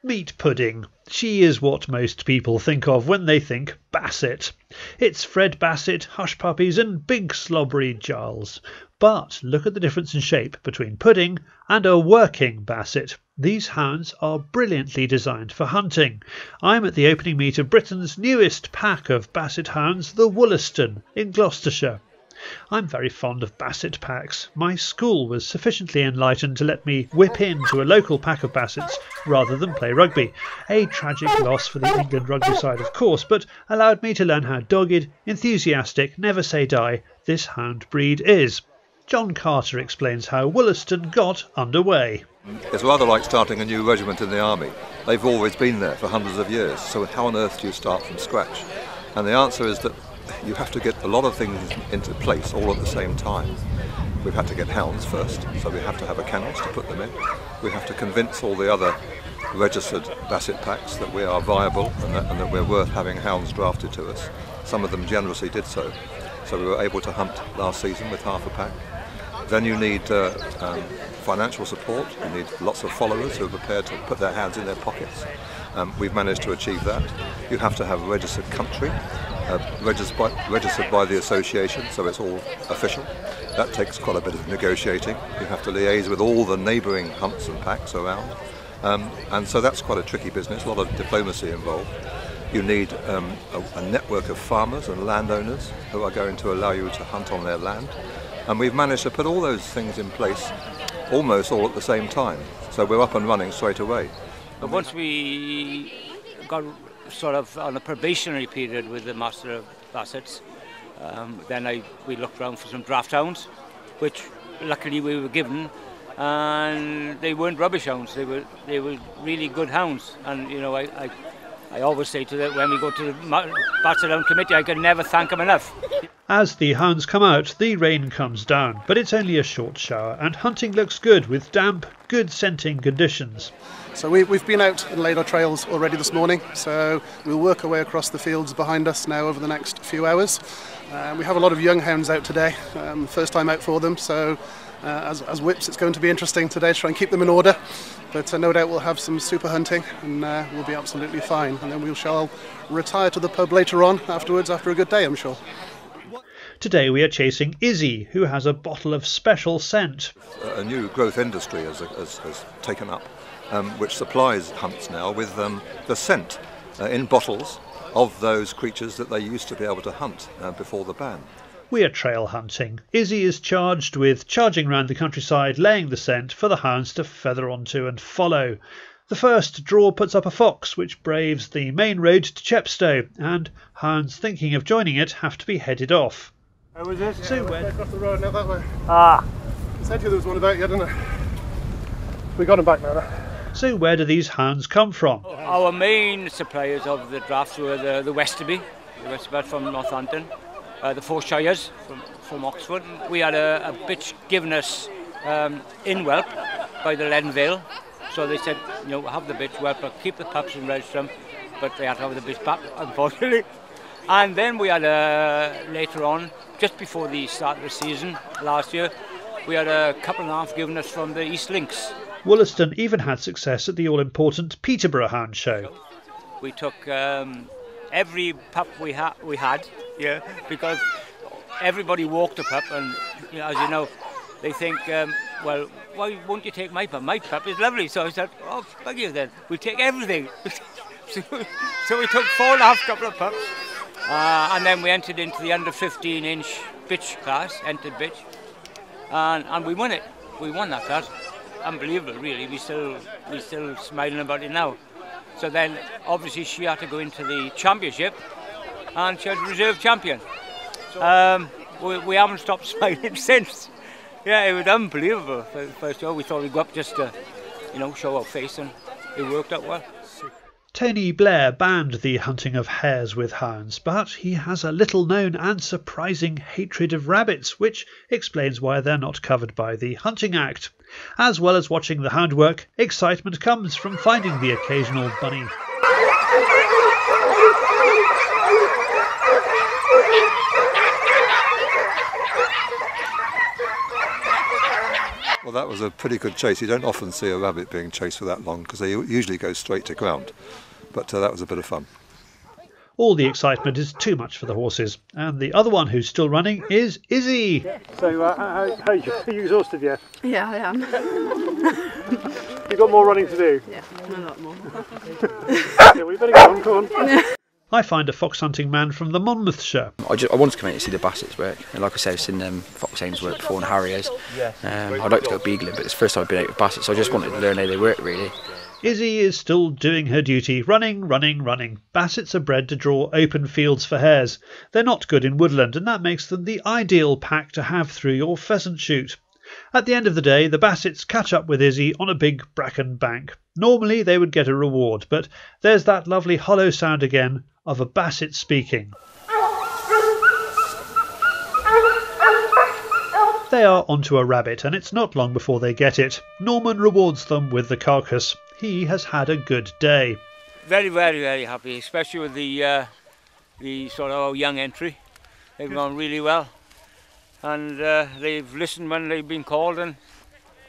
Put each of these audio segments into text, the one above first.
Meat pudding. She is what most people think of when they think Basset. It's Fred Bassett, hush puppies and big slobbery Giles. But look at the difference in shape between pudding and a working Basset. These hounds are brilliantly designed for hunting. I'm at the opening meet of Britain's newest pack of Basset hounds, the Woolaston, in Gloucestershire. I'm very fond of Basset packs. My school was sufficiently enlightened to let me whip into a local pack of Bassets rather than play rugby. A tragic loss for the England rugby side, of course, but allowed me to learn how dogged, enthusiastic, never say die this hound breed is. John Carter explains how Woolaston got underway. It's rather like starting a new regiment in the army. They've always been there for hundreds of years, so how on earth do you start from scratch? And the answer is that you have to get a lot of things into place all at the same time. We've had to get hounds first, so we have to have a kennels to put them in. We have to convince all the other registered Basset packs that we are viable and that we're worth having hounds drafted to us. Some of them generously did so. So we were able to hunt last season with half a pack. Then you need financial support. You need lots of followers who are prepared to put their hands in their pockets. We've managed to achieve that. You have to have a registered country, registered by the association, so it's all official. That takes quite a bit of negotiating. You have to liaise with all the neighbouring hunts and packs around. And so that's quite a tricky business, a lot of diplomacy involved. You need a network of farmers and landowners who are going to allow you to hunt on their land. And we've managed to put all those things in place almost all at the same time. So we're up and running straight away. But once we got sort of on a probationary period with the Master of Bassets, then we looked around for some draft hounds, which luckily we were given, and they weren't rubbish hounds. They were really good hounds. And you know, I always say to them when we go to the Basset Hound Committee, I can never thank them enough. As the hounds come out, the rain comes down, but it's only a short shower, and hunting looks good with damp, good scenting conditions. So we've been out and laid our trails already this morning, so we'll work our way across the fields behind us now over the next few hours. We have a lot of young hounds out today, first time out for them, so as whips it's going to be interesting today to try and keep them in order, but no doubt we'll have some super hunting and we'll be absolutely fine, and then we shall retire to the pub later on afterwards after a good day, I'm sure. Today we are chasing Izzy, who has a bottle of special scent. A new growth industry has taken up, which supplies hunts now with the scent in bottles of those creatures that they used to be able to hunt before the ban. We are trail hunting. Izzy is charged with charging round the countryside, laying the scent for the hounds to feather onto and follow. The first draw puts up a fox, which braves the main road to Chepstow, and hounds thinking of joining it have to be headed off. How was it? So where? Across the road now that way. Ah. I said to you there was one about you, didn't I? We got him back now. So where do these hounds come from? Our main suppliers of the drafts were the Westerby from Northampton, the Four Shires from Oxford. We had a bitch given us in whelp by the Leadenvale, so they said, you know, have the bitch whelp, but keep the pups and register them, but they had to have the bitch back, unfortunately. And then we had later on, just before the start of the season last year, we had a couple and a half given us from the East Links. Woolaston even had success at the all-important Peterborough Hound Show. We took every pup we had, yeah, because everybody walked a pup, and you know, as you know, they think, well, why won't you take my pup? My pup is lovely. So I said, oh, fuck you then, we'll take everything. So we took 4.5 couple of pups, and then we entered into the under 15-inch bitch class, entered bitch, and we won it. We won that class. Unbelievable, really. We still smiling about it now. So then, obviously, she had to go into the championship, and she was reserve champion. We haven't stopped smiling since. Yeah, it was unbelievable. For the first show, we thought we'd go up just to, you know, show our face, and it worked out well. Tony Blair banned the hunting of hares with hounds, but he has a little-known and surprising hatred of rabbits, which explains why they're not covered by the Hunting Act. As well as watching the hound work, excitement comes from finding the occasional bunny. Well, Well, that was a pretty good chase. You don't often see a rabbit being chased for that long because they usually go straight to ground. But that was a bit of fun. All the excitement is too much for the horses, and the other one who's still running is Izzy. So, are you exhausted yet? Yeah, I am. You've got more running to do? Yeah, a lot more. Yeah, we better get on, come on. I find a fox hunting man from the Monmouthshire. I wanted to come in to see the Bassets work, and like I said, I've seen Fox Ames work before and Harriers. I'd like to go beagling, but it's the first time I've been out with Bassets, so I just wanted to learn how they work, really. Izzy is still doing her duty, running. Bassets are bred to draw open fields for hares. They're not good in woodland, and that makes them the ideal pack to have through your pheasant shoot. At the end of the day, the Bassets catch up with Izzy on a big bracken bank. Normally they would get a reward, but there's that lovely hollow sound again of a Basset speaking. They are onto a rabbit, and it's not long before they get it. Norman rewards them with the carcass. He has had a good day. Very, very, very happy, especially with the sort of young entry. They've gone really well, and they've listened when they've been called, and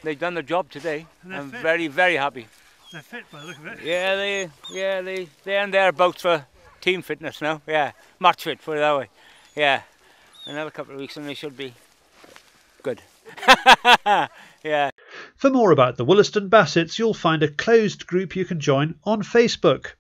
they've done the job today. I'm very, very happy. They're fit by the look of it. Yeah, they're and thereabouts for team fitness now. Yeah, match fit, put it that way. Yeah, another couple of weeks and they should be good. Yeah. For more about the Woolaston Bassets, you'll find a closed group you can join on Facebook.